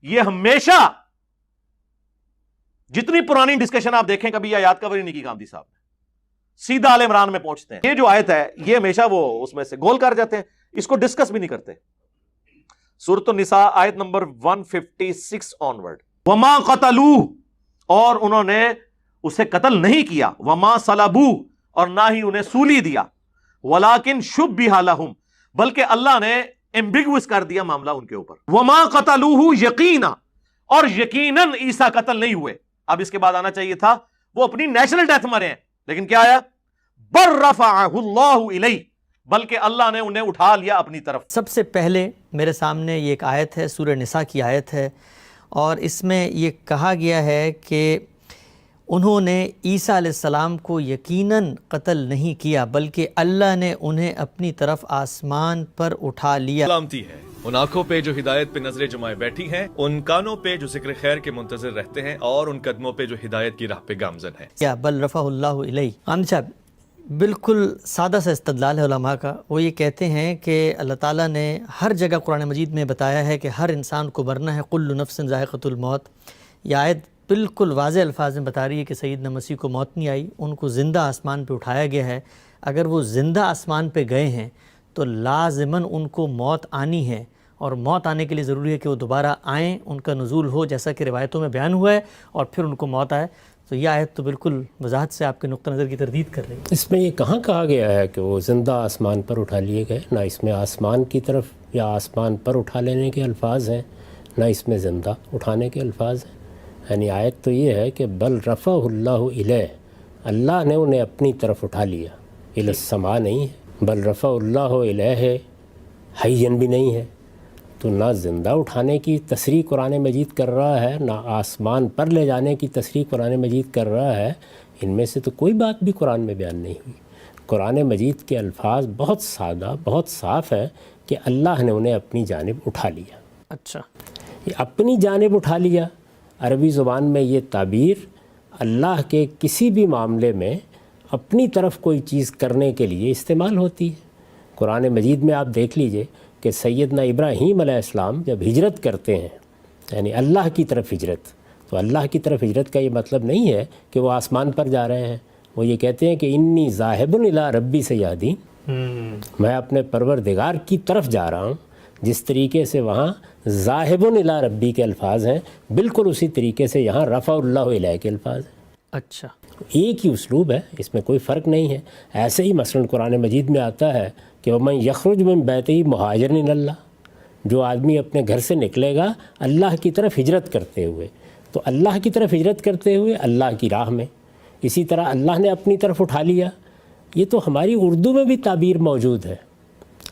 یہ ہمیشہ جتنی پرانی ڈسکشن آپ دیکھیں کبھی آیات کور ہی نہیں کی گاندھی صاحب نے، سیدھا آل عمران میں پہنچتے ہیں. یہ جو آیت ہے یہ ہمیشہ وہ اس میں سے گول کر جاتے ہیں، اس کو ڈسکس بھی نہیں کرتے. سورۃ النساء آیت نمبر 156 آنورڈ. وما قتلوہ، اور انہوں نے اسے قتل نہیں کیا. وما صلبوہ، اور نہ ہی انہیں سولی دیا. ولیکن شبہ لہم، بلکہ اللہ نے ایمبیگوس کر دیا معاملہ ان کے اوپر. وما قتلوہ یقینا، اور یقیناً عیسیٰ قتل نہیں ہوئے. اب اس کے بعد آنا چاہیے تھا وہ اپنی نیچرل ڈیتھ مرے ہیں، لیکن کیا آیا؟ بر رفعہ اللہ الیہ، بلکہ اللہ نے انہیں اٹھا لیا اپنی طرف. سب سے پہلے میرے سامنے یہ ایک آیت ہے، سورہ نساء کی آیت ہے، اور اس میں یہ کہا گیا ہے کہ انہوں نے عیسیٰ علیہ السلام کو یقیناً قتل نہیں کیا، بلکہ اللہ نے انہیں اپنی طرف آسمان پر اٹھا لیا. سلامتی ہے ان آنکھوں پہ جو ہدایت پہ نظریں جمائے بیٹھی ہیں، ان کانوں پہ جو ذکر خیر کے منتظر رہتے ہیں، اور ان قدموں پہ جو ہدایت کی راہ پہ گامزن ہیں. یا بل رفع اللہ الیہ. عامر صاحب بالکل سادہ سا استدلال ہے علماء کا. وہ یہ کہتے ہیں کہ اللہ تعالیٰ نے ہر جگہ قرآن مجید میں بتایا ہے کہ ہر انسان کو مرنا ہے، کل نفس ذائقۃ الموت. یہ آیت بالکل واضح الفاظ میں بتا رہی ہے کہ سیدنا مسیح کو موت نہیں آئی، ان کو زندہ آسمان پہ اٹھایا گیا ہے. اگر وہ زندہ آسمان پہ گئے ہیں تو لازماً ان کو موت آنی ہے، اور موت آنے کے لیے ضروری ہے کہ وہ دوبارہ آئیں، ان کا نزول ہو جیسا کہ روایتوں میں بیان ہوا ہے، اور پھر ان کو موت آئے. تو یہ آیت تو بالکل وضاحت سے آپ کے نقطہ نظر کی تردید کر رہی ہے. اس میں یہ کہاں کہا گیا ہے کہ وہ زندہ آسمان پر اٹھا لیے گئے؟ نہ اس میں آسمان کی طرف یا آسمان پر اٹھا لینے کے الفاظ ہیں، نہ اس میں زندہ اٹھانے کے الفاظ ہیں. یعنی آیت تو یہ ہے کہ بل رفع اللہ الیہ، اللہ نے انہیں اپنی طرف اٹھا لیا. الی السماء نہیں ہے، بل رفع اللہ الیہ ہے، حیّن بھی نہیں ہے. تو نہ زندہ اٹھانے کی تصریح قرآن مجید کر رہا ہے، نہ آسمان پر لے جانے کی تصریح قرآن مجید کر رہا ہے. ان میں سے تو کوئی بات بھی قرآن میں بیان نہیں ہوئی. قرآن مجید کے الفاظ بہت سادہ، بہت صاف ہے کہ اللہ نے انہیں اپنی جانب اٹھا لیا. اچھا، یہ اپنی جانب اٹھا لیا، عربی زبان میں یہ تعبیر اللہ کے کسی بھی معاملے میں اپنی طرف کوئی چیز کرنے کے لیے استعمال ہوتی ہے. قرآن مجید میں آپ دیکھ لیجئے کہ سیدنا ابراہیم علیہ السلام جب ہجرت کرتے ہیں، یعنی اللہ کی طرف ہجرت، تو اللہ کی طرف ہجرت کا یہ مطلب نہیں ہے کہ وہ آسمان پر جا رہے ہیں. وہ یہ کہتے ہیں کہ انی ذاہب الی ربی سیہدین، میں اپنے پروردگار کی طرف جا رہا ہوں. جس طریقے سے وہاں ذاہب الی ربی کے الفاظ ہیں، بالکل اسی طریقے سے یہاں رفع اللہ الیہ کے الفاظ ہیں. اچھا، ایک ہی اسلوب ہے، اس میں کوئی فرق نہیں ہے. ایسے ہی مثلا قرآن مجید میں آتا ہے کہ وَمَن يَخْرُجْ مِن بَيْتِهِ مُهَاجِرًا إِلَى اللَّهِ، جو آدمی اپنے گھر سے نکلے گا اللہ کی طرف ہجرت کرتے ہوئے، تو اللہ کی طرف ہجرت کرتے ہوئے اللہ کی راہ میں. اسی طرح اللہ نے اپنی طرف اٹھا لیا. یہ تو ہماری اردو میں بھی تعبیر موجود ہے،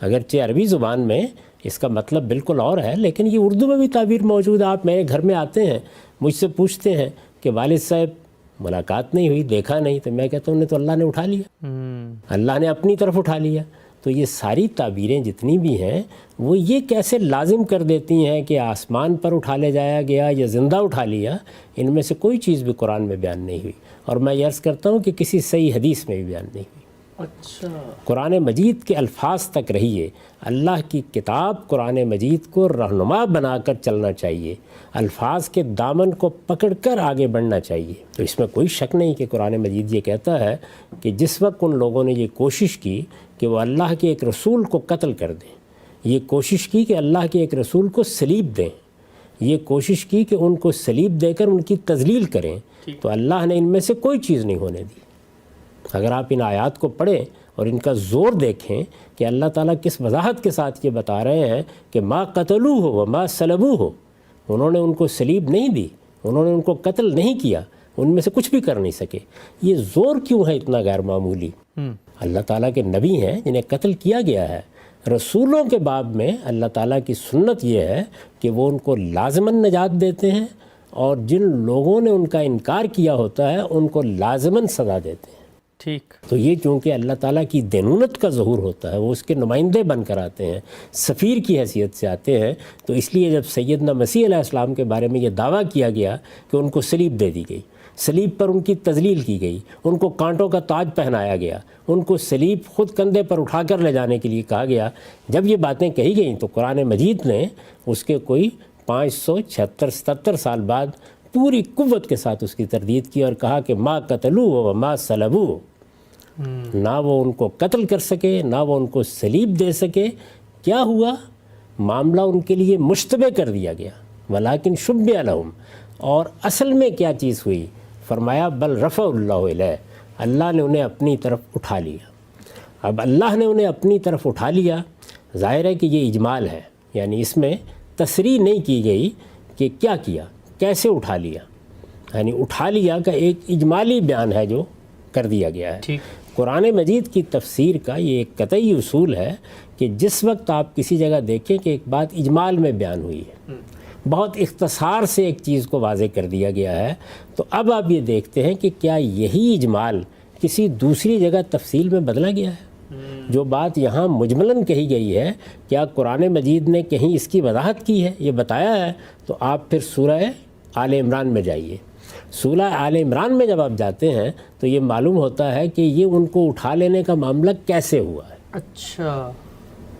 اگرچہ عربی زبان میں اس کا مطلب بالکل اور ہے، لیکن یہ اردو میں بھی تعبیر موجود ہے. آپ میرے گھر میں آتے ہیں، مجھ سے پوچھتے ہیں کہ والد صاحب ملاقات نہیں ہوئی، دیکھا نہیں، تو میں کہتا ہوں تو اللہ نے اٹھا لیا، اللہ نے اپنی طرف اٹھا لیا. تو یہ ساری تعبیریں جتنی بھی ہیں وہ یہ کیسے لازم کر دیتی ہیں کہ آسمان پر اٹھا لے جایا گیا یا زندہ اٹھا لیا. ان میں سے کوئی چیز بھی قرآن میں بیان نہیں ہوئی، اور میں یہ عرض کرتا ہوں کہ کسی صحیح حدیث میں بھی بیان نہیں ہوئی. اچھا، قرآن مجید کے الفاظ تک رہیے. اللہ کی کتاب قرآن مجید کو رہنما بنا کر چلنا چاہیے، الفاظ کے دامن کو پکڑ کر آگے بڑھنا چاہیے. تو اس میں کوئی شک نہیں کہ قرآن مجید یہ کہتا ہے کہ جس وقت ان لوگوں نے یہ کوشش کی کہ وہ اللہ کے ایک رسول کو قتل کر دیں، یہ کوشش کی کہ اللہ کے ایک رسول کو صلیب دیں، یہ کوشش کی کہ ان کو صلیب دے کر ان کی تذلیل کریں، تو اللہ نے ان میں سے کوئی چیز نہیں ہونے دی. اگر آپ ان آیات کو پڑھیں اور ان کا زور دیکھیں کہ اللہ تعالیٰ کس وضاحت کے ساتھ یہ بتا رہے ہیں کہ ما قتلوہ وما صلبوہ، انہوں نے ان کو صلیب نہیں دی، انہوں نے ان کو قتل نہیں کیا، ان میں سے کچھ بھی کر نہیں سکے. یہ زور کیوں ہے اتنا غیر معمولی؟ اللہ تعالیٰ کے نبی ہیں جنہیں قتل کیا گیا ہے. رسولوں کے باب میں اللہ تعالیٰ کی سنت یہ ہے کہ وہ ان کو لازماً نجات دیتے ہیں، اور جن لوگوں نے ان کا انکار کیا ہوتا ہے ان کو لازماً سزا دیتے ہیں. ٹھیک. تو یہ چونکہ اللہ تعالیٰ کی دینونت کا ظہور ہوتا ہے، وہ اس کے نمائندے بن کر آتے ہیں، سفیر کی حیثیت سے آتے ہیں. تو اس لیے جب سیدنا مسیح علیہ السلام کے بارے میں یہ دعویٰ کیا گیا کہ ان کو صلیب دے دی گئی، صلیب پر ان کی تذلیل کی گئی، ان کو کانٹوں کا تاج پہنایا گیا، ان کو صلیب خود کندھے پر اٹھا کر لے جانے کے لیے کہا گیا، جب یہ باتیں کہی گئیں تو قرآن مجید نے اس کے کوئی 576-77 سال بعد پوری قوت کے ساتھ اس کی تردید کی اور کہا کہ ما قتلوہ و ما صلبوہ، نہ وہ ان کو قتل کر سکے نہ وہ ان کو صلیب دے سکے. کیا ہوا؟ معاملہ ان کے لیے مشتبہ کر دیا گیا. ولیکن شبہ لہم، اور اصل میں کیا چیز ہوئی؟ فرمایا بل رفع اللہ الیہ، اللہ نے انہیں اپنی طرف اٹھا لیا. اب اللہ نے انہیں اپنی طرف اٹھا لیا، ظاہر ہے کہ یہ اجمال ہے، یعنی اس میں تصریح نہیں کی گئی کہ کیا کیا، کیسے اٹھا لیا. یعنی اٹھا لیا کا ایک اجمالی بیان ہے جو کر دیا گیا ہے. قرآن مجید کی تفسیر کا یہ ایک قطعی اصول ہے کہ جس وقت آپ کسی جگہ دیکھیں کہ ایک بات اجمال میں بیان ہوئی ہے، بہت اختصار سے ایک چیز کو واضح کر دیا گیا ہے، تو اب آپ یہ دیکھتے ہیں کہ کیا یہی اجمال کسی دوسری جگہ تفصیل میں بدلا گیا ہے. جو بات یہاں مجملاً کہی گئی ہے، کیا قرآن مجید نے کہیں اس کی وضاحت کی ہے، یہ بتایا ہے؟ تو آپ پھر سورہ آل عمران میں جائیے. سورہ آل عمران میں جب آپ جاتے ہیں تو یہ معلوم ہوتا ہے کہ یہ ان کو اٹھا لینے کا معاملہ کیسے ہوا ہے. اچھا،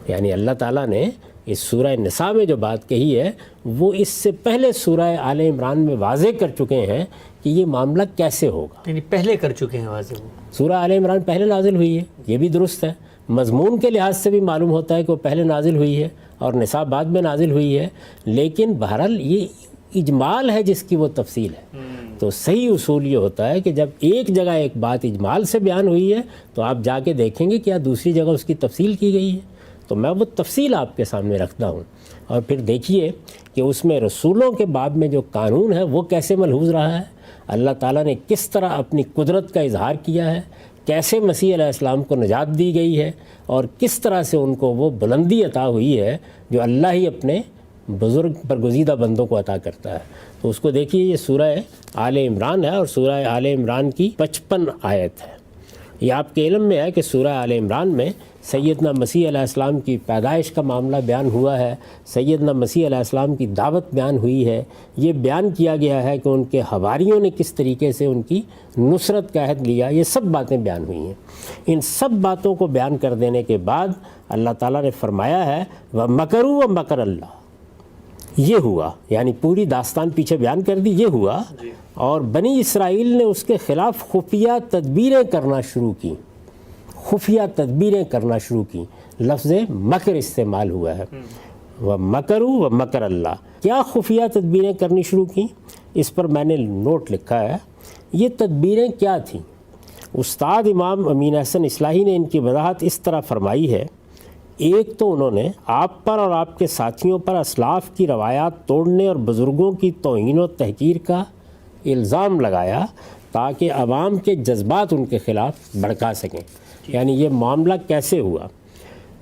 یعنی اللہ تعالیٰ نے اس سورہ نساء میں جو بات کہی ہے وہ اس سے پہلے سورہ آل عمران میں واضح کر چکے ہیں کہ یہ معاملہ کیسے ہوگا. یعنی پہلے کر چکے ہیں واضح. وہ سورہ آل عمران پہلے نازل ہوئی ہے، یہ بھی درست ہے. مضمون کے لحاظ سے بھی معلوم ہوتا ہے کہ وہ پہلے نازل ہوئی ہے اور نساء بعد میں نازل ہوئی ہے، لیکن بہرحال یہ اجمال ہے جس کی وہ تفصیل ہے. تو صحیح اصول یہ ہوتا ہے کہ جب ایک جگہ ایک بات اجمال سے بیان ہوئی ہے تو آپ جا کے دیکھیں گے کیا دوسری جگہ اس کی تفصیل کی گئی ہے. تو میں وہ تفصیل آپ کے سامنے رکھتا ہوں، اور پھر دیکھیے کہ اس میں رسولوں کے باب میں جو قانون ہے وہ کیسے ملحوظ رہا ہے. اللہ تعالیٰ نے کس طرح اپنی قدرت کا اظہار کیا ہے، کیسے مسیح علیہ السلام کو نجات دی گئی ہے، اور کس طرح سے ان کو وہ بلندی عطا ہوئی ہے جو اللہ ہی اپنے بزرگ برگزیدہ بندوں کو عطا کرتا ہے. تو اس کو دیکھیے، یہ سورہ آل عمران ہے اور سورہ آل عمران کی 55 آیت ہے. یہ آپ کے علم میں ہے کہ سورہ آل عمران میں سیدنا مسیح علیہ السلام کی پیدائش کا معاملہ بیان ہوا ہے، سیدنا مسیح علیہ السلام کی دعوت بیان ہوئی ہے، یہ بیان کیا گیا ہے کہ ان کے حواریوں نے کس طریقے سے ان کی نصرت کا عہد لیا. یہ سب باتیں بیان ہوئی ہیں. ان سب باتوں کو بیان کر دینے کے بعد اللہ تعالیٰ نے فرمایا ہے وَمَكَرُوا وَمَكَرَ اللَّهُ. یہ ہوا، یعنی پوری داستان پیچھے بیان کر دی، یہ ہوا. اور بنی اسرائیل نے اس کے خلاف خفیہ تدبیریں کرنا شروع کی. خفیہ تدبیریں کرنا شروع کی، لفظ مکر استعمال ہوا ہے. وَمَكَرُوا وَمَكَرَ اللَّهُ. کیا خفیہ تدبیریں کرنی شروع کی؟ اس پر میں نے نوٹ لکھا ہے. یہ تدبیریں کیا تھیں؟ استاد امام امین احسن اصلاحی نے ان کی وضاحت اس طرح فرمائی ہے. ایک تو انہوں نے آپ پر اور آپ کے ساتھیوں پر اسلاف کی روایات توڑنے اور بزرگوں کی توہین و تحقیر کا الزام لگایا تاکہ عوام کے جذبات ان کے خلاف بھڑکا سکیں. یعنی یہ معاملہ کیسے ہوا؟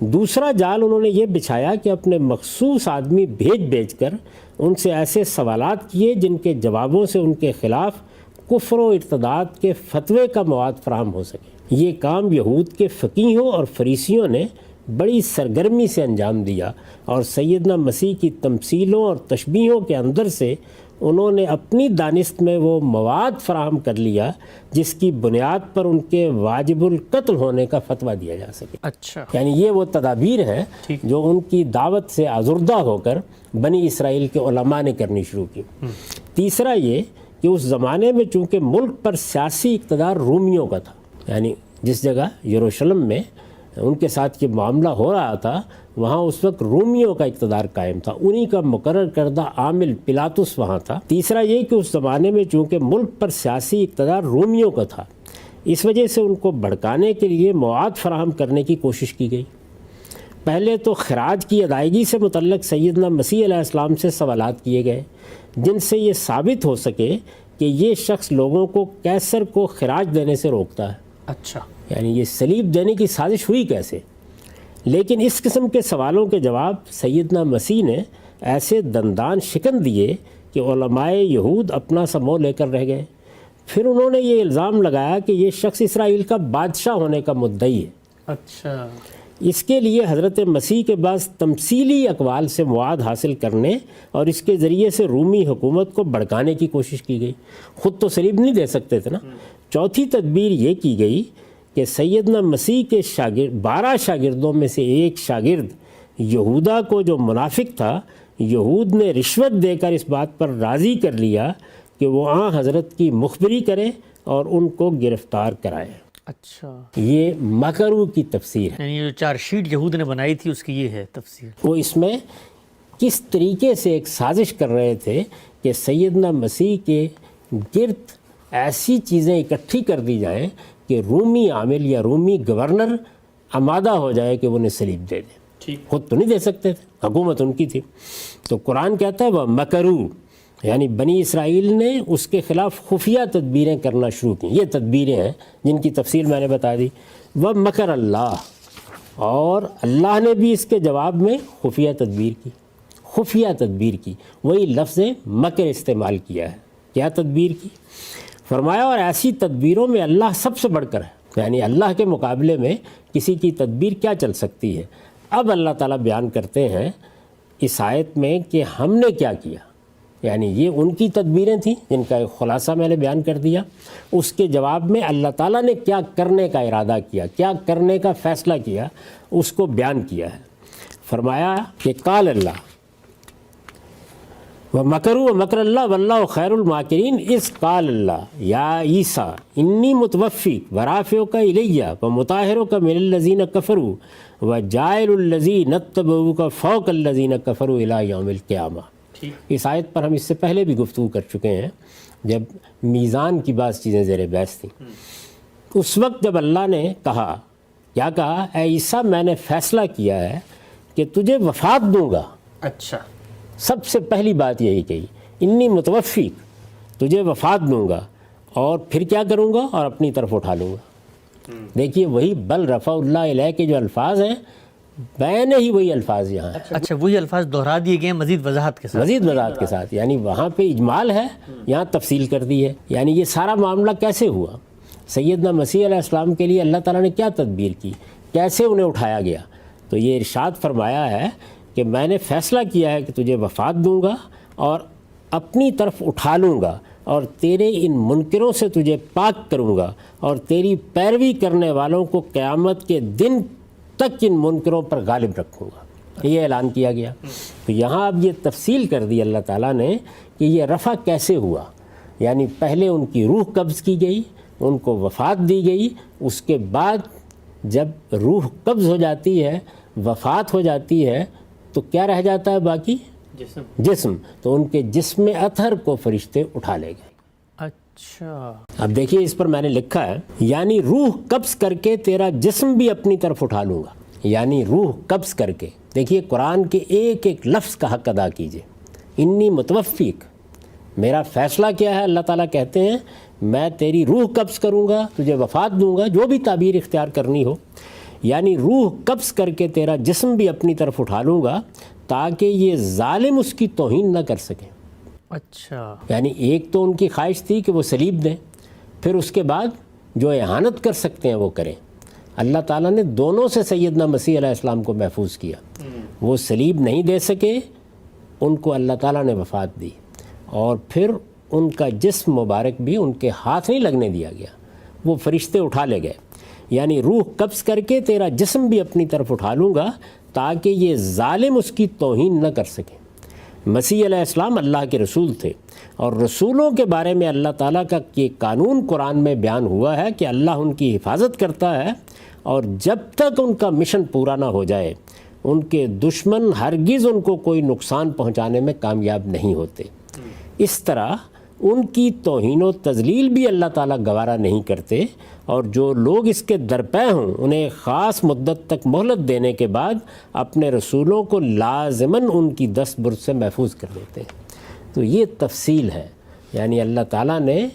دوسرا جال انہوں نے یہ بچھایا کہ اپنے مخصوص آدمی بھیج کر ان سے ایسے سوالات کیے جن کے جوابوں سے ان کے خلاف کفر و ارتداد کے فتوے کا مواد فراہم ہو سکے. یہ کام یہود کے فقیہوں اور فریسیوں نے بڑی سرگرمی سے انجام دیا، اور سیدنا مسیح کی تمثیلوں اور تشبیہوں کے اندر سے انہوں نے اپنی دانست میں وہ مواد فراہم کر لیا جس کی بنیاد پر ان کے واجب القتل ہونے کا فتویٰ دیا جا سکے. اچھا، یعنی یہ وہ تدابیر ہیں جو ان کی دعوت سے آزردہ ہو کر بنی اسرائیل کے علماء نے کرنی شروع کی. تیسرا یہ کہ اس زمانے میں چونکہ ملک پر سیاسی اقتدار رومیوں کا تھا، یعنی جس جگہ یروشلم میں ان کے ساتھ یہ معاملہ ہو رہا تھا وہاں اس وقت رومیوں کا اقتدار قائم تھا، انہی کا مقرر کردہ عامل پلاطس وہاں تھا. تیسرا یہ کہ اس زمانے میں چونکہ ملک پر سیاسی اقتدار رومیوں کا تھا، اس وجہ سے ان کو بھڑکانے کے لیے مواد فراہم کرنے کی کوشش کی گئی. پہلے تو خراج کی ادائیگی سے متعلق سیدنا مسیح علیہ السلام سے سوالات کیے گئے جن سے یہ ثابت ہو سکے کہ یہ شخص لوگوں کو کیسر کو خراج دینے سے روکتا ہے. اچھا، یعنی یہ صلیب دینے کی سازش ہوئی کیسے؟ لیکن اس قسم کے سوالوں کے جواب سیدنا مسیح نے ایسے دندان شکن دیے کہ علماء یہود اپنا سا منہ لے کر رہ گئے. پھر انہوں نے یہ الزام لگایا کہ یہ شخص اسرائیل کا بادشاہ ہونے کا مدعی ہے. اچھا، اس کے لیے حضرت مسیح کے بعض تمثیلی اقوال سے مواد حاصل کرنے اور اس کے ذریعے سے رومی حکومت کو بھڑکانے کی کوشش کی گئی. خود تو صلیب نہیں دے سکتے تھے نا. چوتھی تدبیر یہ کی گئی کہ سیدنا مسیح کے 12 شاگردوں میں سے ایک شاگرد یہودا کو جو منافق تھا یہود نے رشوت دے کر اس بات پر راضی کر لیا کہ وہ حضرت کی مخبری کرے اور ان کو گرفتار کرائے۔ اچھا، یہ مکرو کی تفسیر ہے۔ یعنی جو چارج شیٹ یہود نے بنائی تھی اس کی یہ ہے تفسیر۔ وہ اس میں کس طریقے سے ایک سازش کر رہے تھے کہ سیدنا مسیح کے گرد ایسی چیزیں اکٹھی کر دی جائیں کہ رومی عامل یا رومی گورنر آمادہ ہو جائے کہ وہ انہیں صلیب دے دیں۔ خود تو نہیں دے سکتے تھے، حکومت ان کی تھی۔ تو قرآن کہتا ہے وہ مکرو، یعنی بنی اسرائیل نے اس کے خلاف خفیہ تدبیریں کرنا شروع کی۔ یہ تدبیریں ہیں جن کی تفصیل میں نے بتا دی۔ وہ مکر اللہ، اور اللہ نے بھی اس کے جواب میں خفیہ تدبیر کی، خفیہ تدبیر کی، وہی لفظ مکر استعمال کیا ہے۔ کیا تدبیر کی؟ فرمایا اور ایسی تدبیروں میں اللہ سب سے بڑھ کر ہے، یعنی اللہ کے مقابلے میں کسی کی تدبیر کیا چل سکتی ہے۔ اب اللہ تعالیٰ بیان کرتے ہیں اس آیت میں کہ ہم نے کیا کیا، یعنی یہ ان کی تدبیریں تھیں جن کا ایک خلاصہ میں نے بیان کر دیا، اس کے جواب میں اللہ تعالیٰ نے کیا کرنے کا ارادہ کیا، کیا کرنے کا فیصلہ کیا، اس کو بیان کیا ہے۔ فرمایا کہ قال اللہ وَمَكَرُوا وَمَكَرَ اللَّهُ وَاللَّهُ خَيْرُ الْمَاكِرِينَ اِذْ قَالَ اللَّهُ يَا عِيسَىٰ إِنِّي مُتَوَفِّيكَ وَرَافِعُكَ إِلَيَّ وَمُطَهِّرُكَ مِنَ الَّذِينَ كَفَرُوا وَجَاعِلُ الَّذِينَ اتَّبَعُوكَ فَوْقَ الَّذِينَ كَفَرُوا إِلَىٰ يَوْمِ الْقِيَامَةِ۔ اس آیت پر ہم اس سے پہلے بھی گفتگو کر چکے ہیں جب میزان کی بعض چیزیں زیر بحث تھیں۔ اس وقت جب اللہ نے کہا، کیا کہا؟ اے عیسیٰ میں نے فیصلہ کیا ہے کہ تجھے وفات دوں گا۔ اچھا، سب سے پہلی بات یہی کہی، انی متوفیک، تجھے وفات دوں گا اور پھر کیا کروں گا، اور اپنی طرف اٹھا لوں گا۔ دیکھیے وہی بل رفع اللہ علیہ کے جو الفاظ ہیں، بیان ہی وہی الفاظ یہاں ہیں، اچھا وہی الفاظ دہرا دیے گئے ہیں مزید وضاحت کے ساتھ، مزید وضاحت کے ساتھ، یعنی وہاں پہ اجمال ہے، یہاں تفصیل کر دی ہے۔ یعنی یہ سارا معاملہ کیسے ہوا، سیدنا مسیح علیہ السلام کے لیے اللہ تعالیٰ نے کیا تدبیر کی، کیسے انہیں اٹھایا گیا۔ تو یہ ارشاد فرمایا ہے کہ میں نے فیصلہ کیا ہے کہ تجھے وفات دوں گا اور اپنی طرف اٹھا لوں گا اور تیرے ان منکروں سے تجھے پاک کروں گا اور تیری پیروی کرنے والوں کو قیامت کے دن تک ان منکروں پر غالب رکھوں گا۔ یہ اعلان کیا گیا۔ تو یہاں اب یہ تفصیل کر دی اللہ تعالیٰ نے کہ یہ رفع کیسے ہوا، یعنی پہلے ان کی روح قبض کی گئی، ان کو وفات دی گئی، اس کے بعد جب روح قبض ہو جاتی ہے، وفات ہو جاتی ہے، تو کیا رہ جاتا ہے باقی؟ جسم۔ تو ان کے جسم اطہر کو فرشتے اٹھا لے گئے۔ اچھا، اب دیکھیے اس پر میں نے لکھا ہے، یعنی روح قبض کر کے تیرا جسم بھی اپنی طرف اٹھا لوں گا، یعنی روح قبض کر کے۔ دیکھیے قرآن کے ایک ایک لفظ کا حق ادا کیجئے۔ انی متوفیک، میرا فیصلہ کیا ہے، اللہ تعالیٰ کہتے ہیں میں تیری روح قبض کروں گا، تجھے وفات دوں گا، جو بھی تعبیر اختیار کرنی ہو، یعنی روح قبض کر کے تیرا جسم بھی اپنی طرف اٹھا لوں گا تاکہ یہ ظالم اس کی توہین نہ کر سکیں۔ اچھا، یعنی ایک تو ان کی خواہش تھی کہ وہ صلیب دیں، پھر اس کے بعد جو اہانت کر سکتے ہیں وہ کریں۔ اللہ تعالیٰ نے دونوں سے سیدنا مسیح علیہ السلام کو محفوظ کیا۔ وہ صلیب نہیں دے سکے، ان کو اللہ تعالیٰ نے وفات دی، اور پھر ان کا جسم مبارک بھی ان کے ہاتھ نہیں لگنے دیا گیا، وہ فرشتے اٹھا لے گئے۔ یعنی روح قبض کر کے تیرا جسم بھی اپنی طرف اٹھا لوں گا تاکہ یہ ظالم اس کی توہین نہ کر سکیں۔ مسیح علیہ السلام اللہ کے رسول تھے، اور رسولوں کے بارے میں اللہ تعالیٰ کا یہ قانون قرآن میں بیان ہوا ہے کہ اللہ ان کی حفاظت کرتا ہے، اور جب تک ان کا مشن پورا نہ ہو جائے ان کے دشمن ہرگز ان کو کوئی نقصان پہنچانے میں کامیاب نہیں ہوتے۔ اس طرح ان کی توہین و تذلیل بھی اللہ تعالیٰ گوارا نہیں کرتے، اور جو لوگ اس کے درپے ہوں انہیں خاص مدت تک مہلت دینے کے بعد اپنے رسولوں کو لازماً ان کی دست برد سے محفوظ کر دیتے ہیں۔ تو یہ تفصیل ہے، یعنی اللہ تعالیٰ نے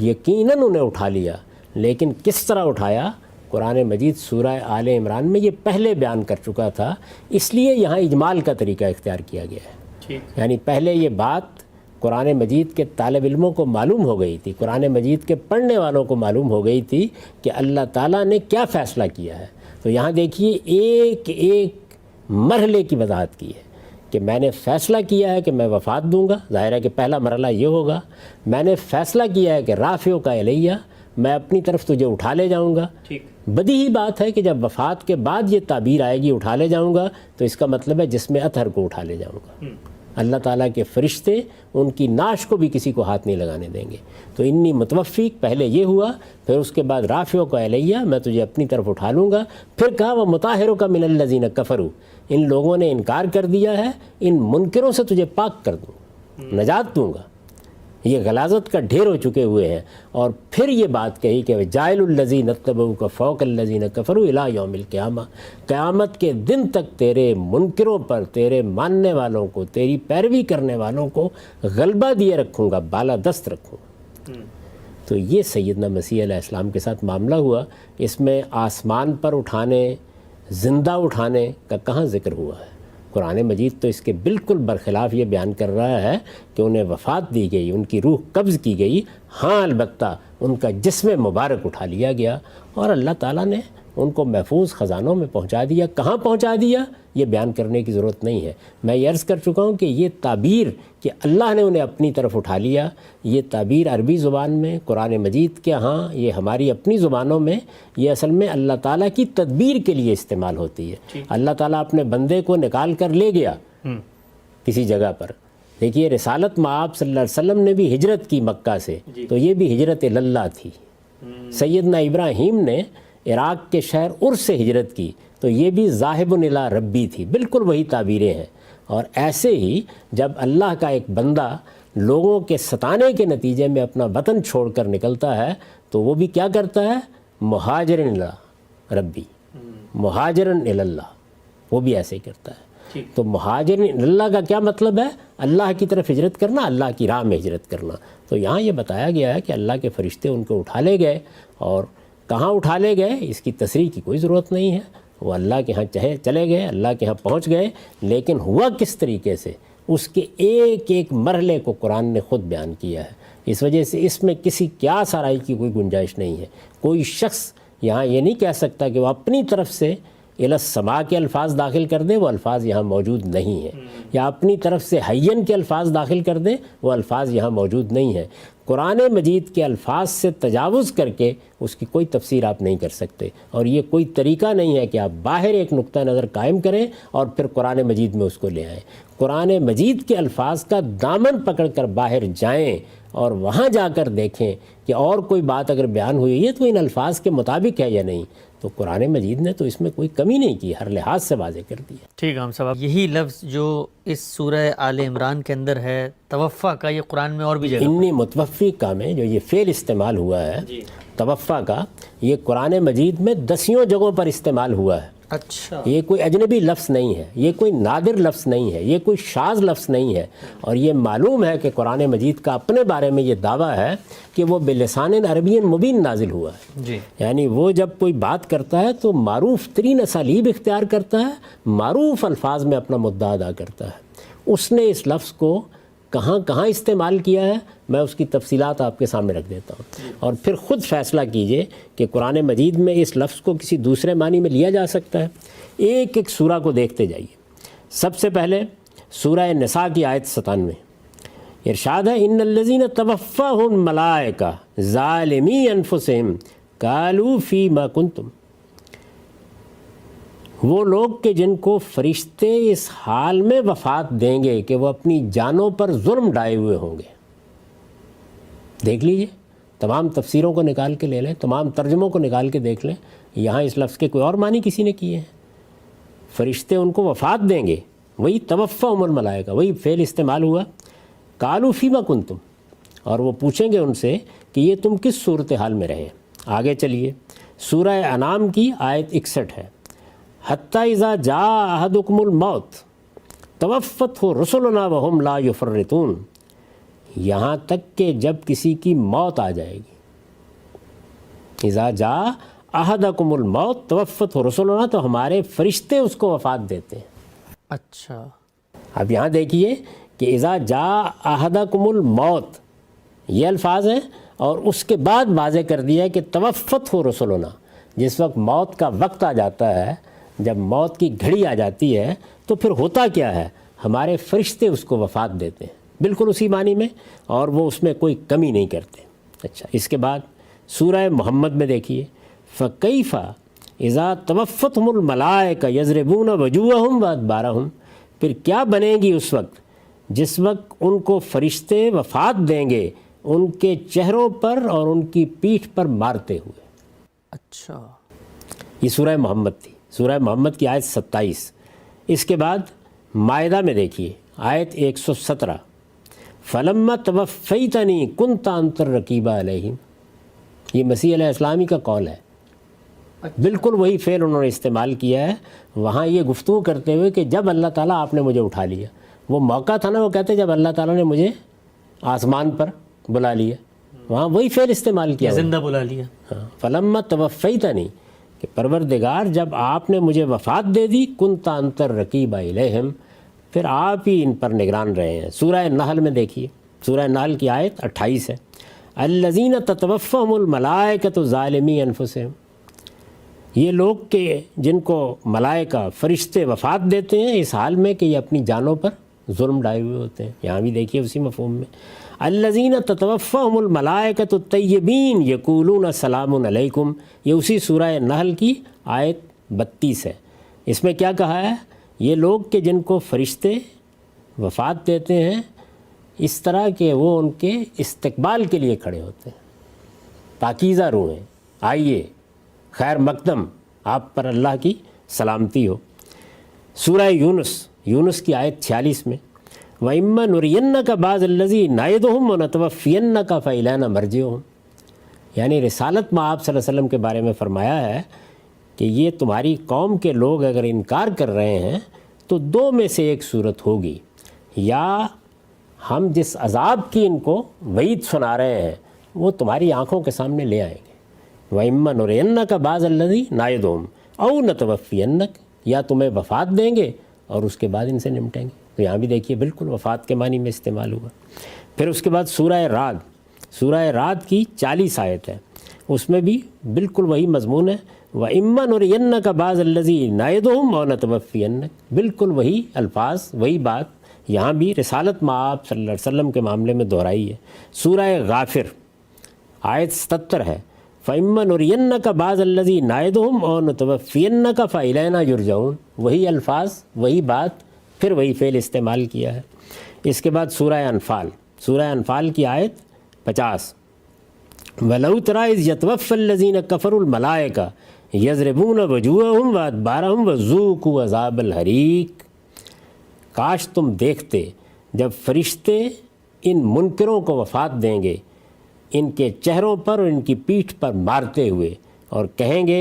یقیناً انہیں اٹھا لیا، لیکن کس طرح اٹھایا، قرآن مجید سورہ آل عمران میں یہ پہلے بیان کر چکا تھا، اس لیے یہاں اجمال کا طریقہ اختیار کیا گیا ہے۔ یعنی پہلے یہ بات قرآن مجید کے طالب علموں کو معلوم ہو گئی تھی، قرآن مجید کے پڑھنے والوں کو معلوم ہو گئی تھی کہ اللہ تعالیٰ نے کیا فیصلہ کیا ہے۔ تو یہاں دیکھیے ایک ایک مرحلے کی وضاحت کی ہے کہ میں نے فیصلہ کیا ہے کہ میں وفات دوں گا، ظاہر ہے کہ پہلا مرحلہ یہ ہوگا، میں نے فیصلہ کیا ہے کہ رافعُکَ الیہ، میں اپنی طرف تجھے اٹھا لے جاؤں گا۔ بدیہی بات ہے کہ جب وفات کے بعد یہ تعبیر آئے گی اٹھا لے جاؤں گا، تو اس کا مطلب ہے جسم اطہر کو اٹھا لے جاؤں گا۔ اللہ تعالیٰ کے فرشتے ان کی ناش کو بھی کسی کو ہاتھ نہیں لگانے دیں گے. تو انی متوفیق پہلے یہ ہوا، پھر اس کے بعد رافعوں کا علیہ، میں تجھے اپنی طرف اٹھا لوں گا. پھر کہا وہ مطہروں کا من الذین کفروا، ان لوگوں نے انکار کر دیا ہے، ان منکروں سے تجھے پاک کر دوں، نجات دوں گا. یہ غلاظت کا ڈھیر ہو چکے ہوئے ہیں. اور پھر یہ بات کہی کہ جاعل الذین اتبعوک فوق الذین کفروا الی یوم القیامہ، قیامت کے دن تک تیرے منکروں پر، تیرے ماننے والوں کو، تیری پیروی کرنے والوں کو غلبہ دیے رکھوں گا، بالا دست رکھوں گا. تو یہ سیدنا مسیح علیہ السلام کے ساتھ معاملہ ہوا. اس میں آسمان پر اٹھانے، زندہ اٹھانے کا کہاں ذکر ہوا ہے؟ قرآن مجید تو اس کے بالکل برخلاف یہ بیان کر رہا ہے کہ انہیں وفات دی گئی، ان کی روح قبض کی گئی. ہاں البتہ ان کا جسم مبارک اٹھا لیا گیا اور اللہ تعالیٰ نے ان کو محفوظ خزانوں میں پہنچا دیا. کہاں پہنچا دیا یہ بیان کرنے کی ضرورت نہیں ہے. میں یہ عرض کر چکا ہوں کہ یہ تعبیر کہ اللہ نے انہیں اپنی طرف اٹھا لیا، یہ تعبیر عربی زبان میں، قرآن مجید کے ہاں یہ ہماری اپنی زبانوں میں، یہ اصل میں اللہ تعالیٰ کی تدبیر کے لیے استعمال ہوتی ہے. اللہ تعالیٰ اپنے بندے کو نکال کر لے گیا کسی جگہ پر. دیکھیے رسالت مآب صلی اللہ علیہ وسلم نے بھی ہجرت کی مکہ سے، تو یہ بھی ہجرت اللہ تھی. سیدنا ابراہیم نے عراق کے شہر عرس سے ہجرت کی، تو یہ بھی ذاہب الی ربی تھی. بالکل وہی تعبیریں ہیں. اور ایسے ہی جب اللہ کا ایک بندہ لوگوں کے ستانے کے نتیجے میں اپنا وطن چھوڑ کر نکلتا ہے تو وہ بھی کیا کرتا ہے؟ مہاجرن الی ربی، مہاجرن الی اللہ، وہ بھی ایسے ہی کرتا ہے. تو مہاجرن اللہ کا کیا مطلب ہے؟ اللہ کی طرف ہجرت کرنا، اللہ کی راہ میں ہجرت کرنا. تو یہاں یہ بتایا گیا ہے کہ اللہ کے فرشتے ان کو اٹھا لے گئے. اور کہاں اٹھا لے گئے اس کی تصریح کی کوئی ضرورت نہیں ہے. وہ اللہ کے ہاں چلے گئے، اللہ کے ہاں پہنچ گئے. لیکن ہوا کس طریقے سے، اس کے ایک ایک مرحلے کو قرآن نے خود بیان کیا ہے. اس وجہ سے اس میں کسی قیاس آرائی کی کوئی گنجائش نہیں ہے. کوئی شخص یہاں یہ نہیں کہہ سکتا کہ وہ اپنی طرف سے الی السماء کے الفاظ داخل کر دے، وہ الفاظ یہاں موجود نہیں ہیں، یا اپنی طرف سے حین کے الفاظ داخل کر دے، وہ الفاظ یہاں موجود نہیں ہیں. قرآن مجید کے الفاظ سے تجاوز کر کے اس کی کوئی تفسیر آپ نہیں کر سکتے. اور یہ کوئی طریقہ نہیں ہے کہ آپ باہر ایک نقطہ نظر قائم کریں اور پھر قرآن مجید میں اس کو لے آئیں. قرآن مجید کے الفاظ کا دامن پکڑ کر باہر جائیں اور وہاں جا کر دیکھیں کہ اور کوئی بات اگر بیان ہوئی ہے تو ان الفاظ کے مطابق ہے یا نہیں. تو قرآن مجید نے تو اس میں کوئی کمی نہیں کی، ہر لحاظ سے واضح کر دیا. ٹھیک ہے ہم صاحب، یہی لفظ جو اس سورہ آل عمران کے اندر ہے توفع کا، یہ قرآن میں اور بھی جگہ انی متوفیقہ میں جو یہ فعل استعمال ہوا ہے توفع کا، یہ قرآن مجید میں 10 جگہوں پر استعمال ہوا ہے. اچھا، یہ کوئی اجنبی لفظ نہیں ہے، یہ کوئی نادر لفظ نہیں ہے، یہ کوئی شاذ لفظ نہیں ہے. اور یہ معلوم ہے کہ قرآن مجید کا اپنے بارے میں یہ دعویٰ ہے کہ وہ بلسان عربی مبین نازل ہوا ہے. جی، یعنی وہ جب کوئی بات کرتا ہے تو معروف ترین اسالیب اختیار کرتا ہے، معروف الفاظ میں اپنا مدعا ادا کرتا ہے. اس نے اس لفظ کو کہاں کہاں استعمال کیا ہے میں اس کی تفصیلات آپ کے سامنے رکھ دیتا ہوں، اور پھر خود فیصلہ کیجئے کہ قرآن مجید میں اس لفظ کو کسی دوسرے معنی میں لیا جا سکتا ہے. ایک ایک سورہ کو دیکھتے جائیے. سب سے پہلے سورہ نساء کی آیت 97 ارشاد ہے ان الذین توفاہم الملائکہ ظالمی انفسہم قالوا فیما کنتم. وہ لوگ کہ جن کو فرشتے اس حال میں وفات دیں گے کہ وہ اپنی جانوں پر ظلم ڈھائے ہوئے ہوں گے. دیکھ لیجئے، تمام تفسیروں کو نکال کے لے لیں، تمام ترجموں کو نکال کے دیکھ لیں، یہاں اس لفظ کے کوئی اور معنی کسی نے کیے ہیں. فرشتے ان کو وفات دیں گے، وہی توفاہم الملائکہ، وہی فعل استعمال ہوا. قالوا فیما کنتم، اور وہ پوچھیں گے ان سے کہ یہ تم کس صورتحال میں رہے. آگے چلیے، سورہ انعام کی آیت 61 ہے حتیٰ اذا جاء احدکم الموت توفتہ رسلنا وہم لا یفرطون. یہاں تک کہ جب کسی کی موت آ جائے گی، اذا جاء احدکم الموت توفتہ رسلنا، تو ہمارے فرشتے اس کو وفات دیتے ہیں. اچھا، اب یہاں دیکھیے کہ اذا جاء احدکم الموت یہ الفاظ ہیں، اور اس کے بعد واضح کر دیا ہے کہ توفتہ رسلنا. جس وقت موت کا وقت آ جاتا ہے، جب موت کی گھڑی آ جاتی ہے تو پھر ہوتا کیا ہے، ہمارے فرشتے اس کو وفات دیتے ہیں، بالکل اسی معنی میں، اور وہ اس میں کوئی کمی نہیں کرتے. اچھا، اس کے بعد سورہ محمد میں دیکھیے فَكَيْفَ إِذَا تَوَفَّتْهُمُ الْمَلَائِكَةُ يَضْرِبُونَ وُجُوهَهُمْ وَأَدْبَارَهُمْ. پھر کیا بنے گی اس وقت جس وقت ان کو فرشتے وفات دیں گے ان کے چہروں پر اور ان کی پیٹھ پر مارتے ہوئے۔ اچھا، یہ سورہ محمد تھی، سورہ محمد کی آیت 27۔ اس کے بعد مائدہ میں دیکھیے آیت 117، فلما توفیتنی کنت انت الرقیب علیہم، یہ مسیح علیہ السلام کا قول ہے، بالکل وہی فعل انہوں نے استعمال کیا ہے وہاں یہ گفتگو کرتے ہوئے کہ جب اللہ تعالیٰ آپ نے مجھے اٹھا لیا، وہ موقع تھا نا، وہ کہتے جب اللہ تعالیٰ نے مجھے آسمان پر بلا لیا، وہاں وہی فعل استعمال کیا، زندہ بلا لیا۔ ہاں، فلما توفیتنی، کہ پروردگار جب آپ نے مجھے وفات دے دی، کنت انت الرقیب علیہم، پھر آپ ہی ان پر نگران رہے ہیں۔ سورہ نحل میں دیکھیے، سورہ نحل کی آیت 28 ہے، الذین تتوفاہم الملائکۃ ظالمی انفسہم، یہ لوگ کہ جن کو ملائکہ فرشتے وفات دیتے ہیں اس حال میں کہ یہ اپنی جانوں پر ظلم ڈائے ہوئے ہوتے ہیں، یہاں بھی دیکھیے اسی مفہوم میں، الذین تتوفاہم الملائکۃ الطیبین یقولون سلام علیکم، یہ اسی سورہ نحل کی آیت 32 ہے۔ اس میں کیا کہا ہے؟ یہ لوگ کہ جن کو فرشتے وفات دیتے ہیں اس طرح کہ وہ ان کے استقبال کے لیے کھڑے ہوتے ہیں، پاکیزہ روحیں، آئیے، خیر مقدم، آپ پر اللہ کی سلامتی ہو۔ سورہ یونس کی آیت 46 میں، وَإِمَّا نُرِيَنَّكَ بَعْضَ الَّذِي نَعِدُهُمْ وَنَتَوَفِّيَنَّكَ فَإِلَيْنَا مَرْجِعُهُمْ، یعنی رسالت میں آپ صلی اللہ علیہ وسلم کے بارے میں فرمایا ہے کہ یہ تمہاری قوم کے لوگ اگر انکار کر رہے ہیں تو دو میں سے ایک صورت ہوگی، یا ہم جس عذاب کی ان کو وعید سنا رہے ہیں وہ تمہاری آنکھوں کے سامنے لے آئیں گے، وَإِمَّا نُرِيَنَّكَ بَعْضَ الَّذِي نَعِدُهُمْ أَوْ نَتَوَفِّيَنَّكَ، یا تمہیں وفات دیں گے اور اس کے بعد ان سے نمٹیں گے۔ تو یہاں بھی دیکھیے بالکل وفات کے معنی میں استعمال ہوا۔ پھر اس کے بعد سورہ رعد کی 40 آیت ہے، اس میں بھی بالکل وہی مضمون ہے، وَإِمَّا نُرِيَنَّكَ بَعْضَ الَّذِي نَعِدُهُمْ أَوْ نَتَوَفِّيَنَّكَ، بالکل وہی الفاظ وہی بات یہاں بھی رسالت مآب صلی اللہ علیہ وسلم کے معاملے میں دہرائی ہے۔ سورہ غافر آیت 77 ہے، فَإِمَّا نُرِيَنَّكَ بَعْضَ الَّذِي نَعِدُهُمْ أَوْ نَتَوَفِّيَنَّكَ فَإِلَيْنَا يُرْجَعُونَ، وہی الفاظ وہی بات پھر وہی فعل استعمال کیا ہے۔ اس کے بعد سورہ انفال کی آیت 50، وَلَوْ تَرَىٰ إِذْ يَتَوَفَّى الَّذِينَ كَفَرُوا الْمَلَائِكَةَ يَضْرِبُونَ وُجُوهَهُمْ وَأَدْبَارَهُمْ وَذُوقُوا عَذَابَ الْحَرِيقِ، کاش تم دیکھتے جب فرشتے ان منکروں کو وفات دیں گے ان کے چہروں پر اور ان کی پیٹھ پر مارتے ہوئے، اور کہیں گے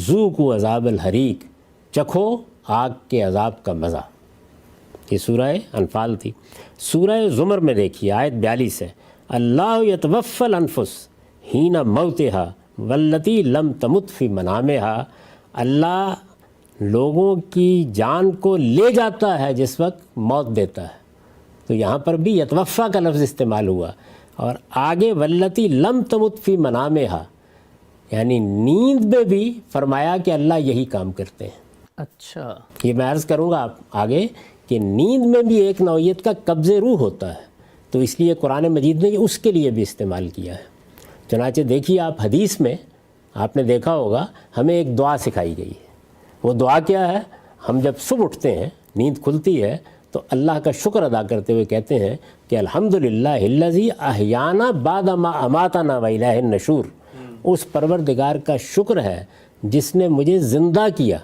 ذوقوا عذاب الحریق، چکھو آگ کے عذاب کا مزہ۔ یہ سورہ انفال تھی۔ سورہ زمر میں دیکھیے آیت 42 ہے، اللہ یتوفی الانفس حین موتہا واللتی لم تمت فی منامہا، اللہ لوگوں کی جان کو لے جاتا ہے جس وقت موت دیتا ہے۔ تو یہاں پر بھی یتوفا کا لفظ استعمال ہوا، اور آگے واللتی لم تمت فی منامہا، یعنی نیند میں بھی فرمایا کہ اللہ یہی کام کرتے ہیں۔ اچھا، یہ میں عرض کروں گا آپ آگے کہ نیند میں بھی ایک نوعیت کا قبض روح ہوتا ہے، تو اس لیے قرآن مجید نے اس کے لیے بھی استعمال کیا ہے۔ چنانچہ دیکھیے آپ حدیث میں آپ نے دیکھا ہوگا ہمیں ایک دعا سکھائی گئی ہے، وہ دعا کیا ہے؟ ہم جب صبح اٹھتے ہیں، نیند کھلتی ہے، تو اللہ کا شکر ادا کرتے ہوئے کہتے ہیں کہ الحمدللہ الذی احیانا بعد ما اماتنا والیہ النشور، اس پروردگار کا شکر ہے جس نے مجھے زندہ کیا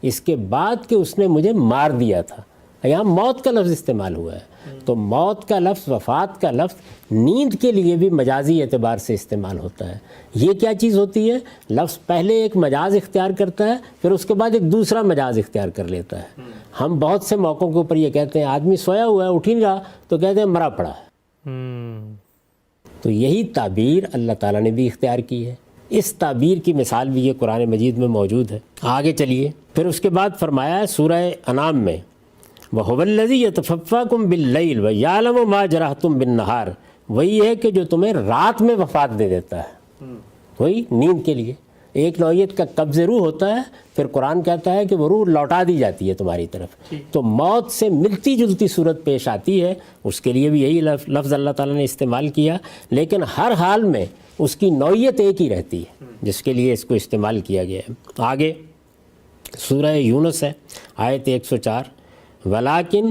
اس کے بعد کہ اس نے مجھے مار دیا تھا۔ یہاں موت کا لفظ استعمال ہوا ہے، تو موت کا لفظ، وفات کا لفظ نیند کے لیے بھی مجازی اعتبار سے استعمال ہوتا ہے۔ یہ کیا چیز ہوتی ہے؟ لفظ پہلے ایک مجاز اختیار کرتا ہے، پھر اس کے بعد ایک دوسرا مجاز اختیار کر لیتا ہے۔ ہم بہت سے موقعوں کے اوپر یہ کہتے ہیں آدمی سویا ہوا ہے اٹھ نہیں رہا، تو کہتے ہیں مرا پڑا ہے۔ تو یہی تعبیر اللہ تعالیٰ نے بھی اختیار کی ہے۔ اس تعبیر کی مثال بھی یہ قرآن مجید میں موجود ہے۔ آگے چلیے، پھر اس کے بعد فرمایا ہے سورہ انعام میں، وَهُوَ الَّذِي يَتَوَفَّاكُم بِاللَّيْلِ وَيَعْلَمُ مَا جَرَحْتُم بِالنَّهَارِ، وہی ہے کہ جو تمہیں رات میں وفات دے دیتا ہے، وہی نیند کے لیے ایک نوعیت کا قبض روح ہوتا ہے، پھر قرآن کہتا ہے کہ وہ روح لوٹا دی جاتی ہے تمہاری طرف، تو موت سے ملتی جلتی صورت پیش آتی ہے، اس کے لیے بھی یہی لفظ اللہ تعالیٰ نے استعمال کیا، لیکن ہر حال میں اس کی نوعیت ایک ہی رہتی ہے جس کے لیے اس کو استعمال کیا گیا ہے۔ آگے سورہ یونس ہے آیت 104، وَلَٰكِنْ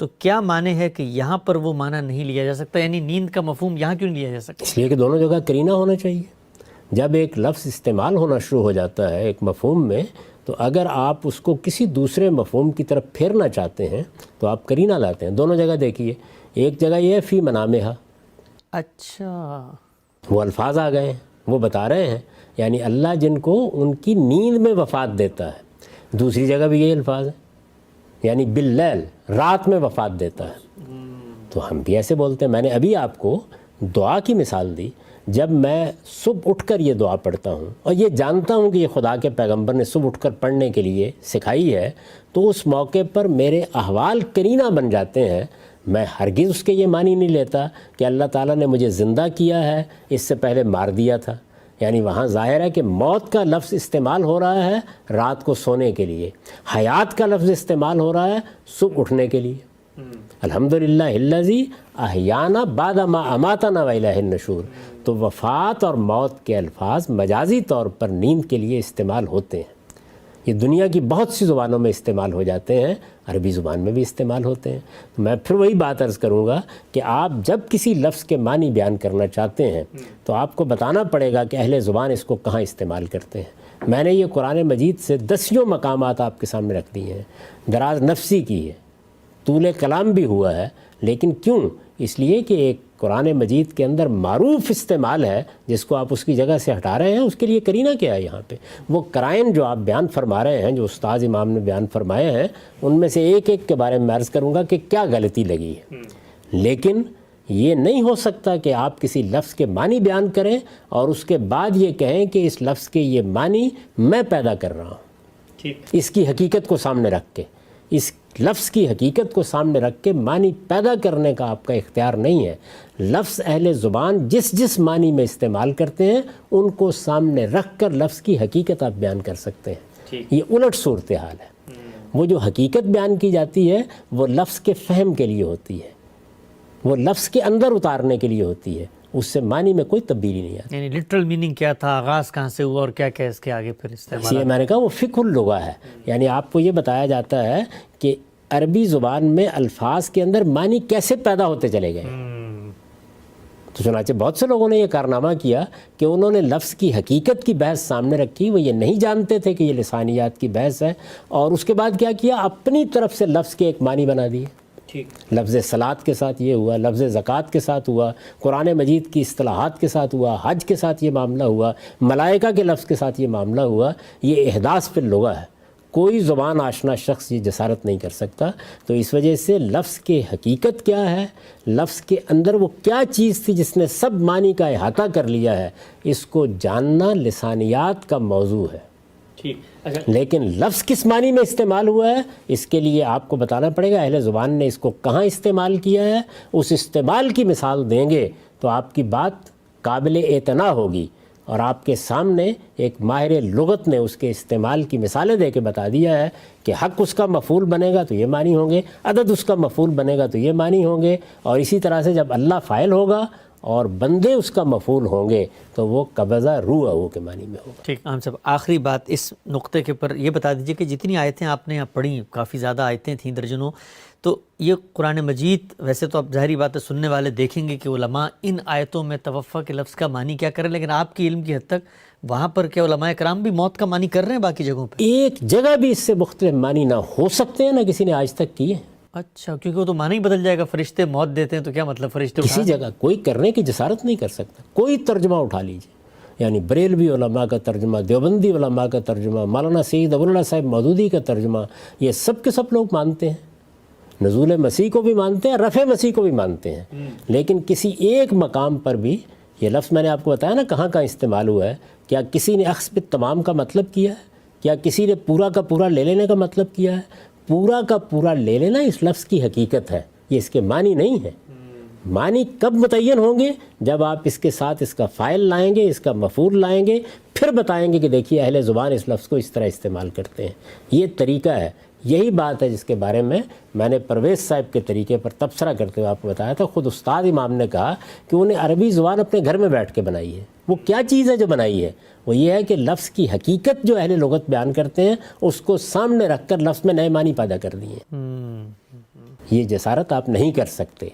تو کیا معنی ہے کہ یہاں پر وہ معنی نہیں لیا جا سکتا؟ یعنی نیند کا مفہوم یہاں کیوں نہیں لیا جا سکتا؟ اس لیے کہ دونوں جگہ کرینہ ہونا چاہیے. جب ایک لفظ استعمال ہونا شروع ہو جاتا ہے ایک مفہوم میں، تو اگر آپ اس کو کسی دوسرے مفہوم کی طرف پھیرنا چاہتے ہیں تو آپ کرینہ لاتے ہیں. دونوں جگہ دیکھیے، ایک جگہ یہ ہے فی منامہا، اچھا، وہ الفاظ آ گئے ہیں، وہ بتا رہے ہیں یعنی اللہ جن کو ان کی نیند میں وفات دیتا ہے. دوسری جگہ بھی یہی الفاظ ہیں، یعنی باللیل، رات میں وفات دیتا ہے. تو ہم بھی ایسے بولتے ہیں. میں نے ابھی آپ کو دعا کی مثال دی. جب میں صبح اٹھ کر یہ دعا پڑھتا ہوں اور یہ جانتا ہوں کہ یہ خدا کے پیغمبر نے صبح اٹھ کر پڑھنے کے لیے سکھائی ہے، تو اس موقع پر میرے احوال کرینہ بن جاتے ہیں. میں ہرگز اس کے یہ معنی نہیں لیتا کہ اللہ تعالیٰ نے مجھے زندہ کیا ہے، اس سے پہلے مار دیا تھا. یعنی وہاں ظاہر ہے کہ موت کا لفظ استعمال ہو رہا ہے رات کو سونے کے لیے، حیات کا لفظ استعمال ہو رہا ہے صبح اٹھنے کے لیے. الحمدللہ الذی احیانا بعد ما اماتنا والیہ النشور. تو وفات اور موت کے الفاظ مجازی طور پر نیند کے لیے استعمال ہوتے ہیں. یہ دنیا کی بہت سی زبانوں میں استعمال ہو جاتے ہیں، عربی زبان میں بھی استعمال ہوتے ہیں. تو میں پھر وہی بات عرض کروں گا کہ آپ جب کسی لفظ کے معنی بیان کرنا چاہتے ہیں تو آپ کو بتانا پڑے گا کہ اہل زبان اس کو کہاں استعمال کرتے ہیں. میں نے یہ قرآن مجید سے 10 مقامات آپ کے سامنے رکھ دی ہیں. دراز نفسی کی ہے، طول کلام بھی ہوا ہے، لیکن کیوں؟ اس لیے کہ ایک قرآن مجید کے اندر معروف استعمال ہے جس کو آپ اس کی جگہ سے ہٹا رہے ہیں. اس کے لیے کرینہ کیا ہے یہاں پہ؟ وہ قرائن جو آپ بیان فرما رہے ہیں، جو استاد امام نے بیان فرمائے ہیں، ان میں سے ایک ایک کے بارے میں عرض کروں گا کہ کیا غلطی لگی ہے. لیکن یہ نہیں ہو سکتا کہ آپ کسی لفظ کے معنی بیان کریں اور اس کے بعد یہ کہیں کہ اس لفظ کے یہ معنی میں پیدا کر رہا ہوں. اس کی حقیقت کو سامنے رکھ کے، اس لفظ کی حقیقت کو سامنے رکھ کے معنی پیدا کرنے کا آپ کا اختیار نہیں ہے. لفظ اہل زبان جس معنی میں استعمال کرتے ہیں ان کو سامنے رکھ کر لفظ کی حقیقت آپ بیان کر سکتے ہیں. یہ الٹ صورتحال ہے. وہ جو حقیقت بیان کی جاتی ہے وہ لفظ کے فہم کے لیے ہوتی ہے، وہ لفظ کے اندر اتارنے کے لیے ہوتی ہے، اس سے معنی میں کوئی تبدیلی نہیں آتی. یعنی لٹرل میننگ کیا تھا، آغاز کہاں سے ہوا اور کیا کیا اس کے آگے پھر استعمال؟ یہ میں نے کہا وہ فقہ اللغہ ہے. یعنی آپ کو یہ بتایا جاتا ہے کہ عربی زبان میں الفاظ کے اندر معنی کیسے پیدا ہوتے چلے گئے. تو چنانچہ بہت سے لوگوں نے یہ کارنامہ کیا کہ انہوں نے لفظ کی حقیقت کی بحث سامنے رکھی. وہ یہ نہیں جانتے تھے کہ یہ لسانیات کی بحث ہے، اور اس کے بعد کیا کیا، اپنی طرف سے لفظ کے ایک معنی بنا دیے. لفظ صلاۃ کے ساتھ یہ ہوا، لفظ زکوٰۃ کے ساتھ ہوا، قرآن مجید کی اصطلاحات کے ساتھ ہوا، حج کے ساتھ یہ معاملہ ہوا، ملائکہ کے لفظ کے ساتھ یہ معاملہ ہوا. یہ احداث فی اللغہ ہے. کوئی زبان آشنا شخص یہ جسارت نہیں کر سکتا. تو اس وجہ سے لفظ کی حقیقت کیا ہے، لفظ کے اندر وہ کیا چیز تھی جس نے سب معنی کا احاطہ کر لیا ہے، اس کو جاننا لسانیات کا موضوع ہے. لیکن لفظ کس معنی میں استعمال ہوا ہے اس کے لیے آپ کو بتانا پڑے گا اہل زبان نے اس کو کہاں استعمال کیا ہے. اس استعمال کی مثال دیں گے تو آپ کی بات قابل اعتنا ہوگی، اور آپ کے سامنے ایک ماہر لغت نے اس کے استعمال کی مثالیں دے کے بتا دیا ہے کہ حق اس کا مفعول بنے گا تو یہ معنی ہوں گے، عدد اس کا مفعول بنے گا تو یہ معنی ہوں گے، اور اسی طرح سے جب اللہ فاعل ہوگا اور بندے اس کا مفعول ہوں گے تو وہ قبضہ روح کے معنی میں ہوگا. ٹھیک. ہم سب آخری بات اس نقطے کے پر یہ بتا دیجئے کہ جتنی آیتیں آپ نے یہاں پڑھی، کافی زیادہ آیتیں تھیں، درجنوں، تو یہ قرآن مجید، ویسے تو اب ظاہری بات ہے سننے والے دیکھیں گے کہ علماء ان آیتوں میں توفیٰ کے لفظ کا معنی کیا کریں، لیکن آپ کی علم کی حد تک وہاں پر کیا علماء کرام بھی موت کا معنی کر رہے ہیں باقی جگہوں پہ؟ ایک جگہ بھی اس سے مختلف معنی نہ ہو سکتے ہیں، نہ کسی نے آج تک کیے. اچھا، کیونکہ وہ تو معنی ہی بدل جائے گا. فرشتے موت دیتے ہیں تو کیا مطلب فرشتے کسی جگہ کوئی کرنے کی جسارت نہیں کر سکتا. کوئی ترجمہ اٹھا لیجیے، یعنی بریلوی علماء کا ترجمہ، دیوبندی علماء کا ترجمہ، مولانا سید ابو اللہ صاحب مودودی کا ترجمہ، یہ سب کے سب لوگ مانتے ہیں. نزول مسیح کو بھی مانتے ہیں، رفع مسیح کو بھی مانتے ہیں. لیکن کسی ایک مقام پر بھی یہ لفظ میں نے آپ کو بتایا نا کہاں کہاں استعمال ہوا ہے. کیا کسی نے اخذ بالتمام کا مطلب کیا ہے؟ کیا کسی نے پورا کا پورا لے لینے کا مطلب کیا ہے؟ پورا کا پورا لے لینا اس لفظ کی حقیقت ہے، یہ اس کے معنی نہیں ہے. معنی کب متعین ہوں گے؟ جب آپ اس کے ساتھ اس کا فاعل لائیں گے، اس کا مفعول لائیں گے، پھر بتائیں گے کہ دیکھیے اہل زبان اس لفظ کو اس طرح استعمال کرتے ہیں. یہ طریقہ ہے. یہی بات ہے جس کے بارے میں نے پرویز صاحب کے طریقے پر تبصرہ کرتے ہوئے آپ کو بتایا تھا. خود استاد امام نے کہا کہ انہیں عربی زبان اپنے گھر میں بیٹھ کے بنائی ہے. وہ کیا چیز ہے جو بنائی ہے؟ وہ یہ ہے کہ لفظ کی حقیقت جو اہل لغت بیان کرتے ہیں اس کو سامنے رکھ کر لفظ میں نئے معنی پیدا کر دیے. یہ جسارت آپ نہیں کر سکتے.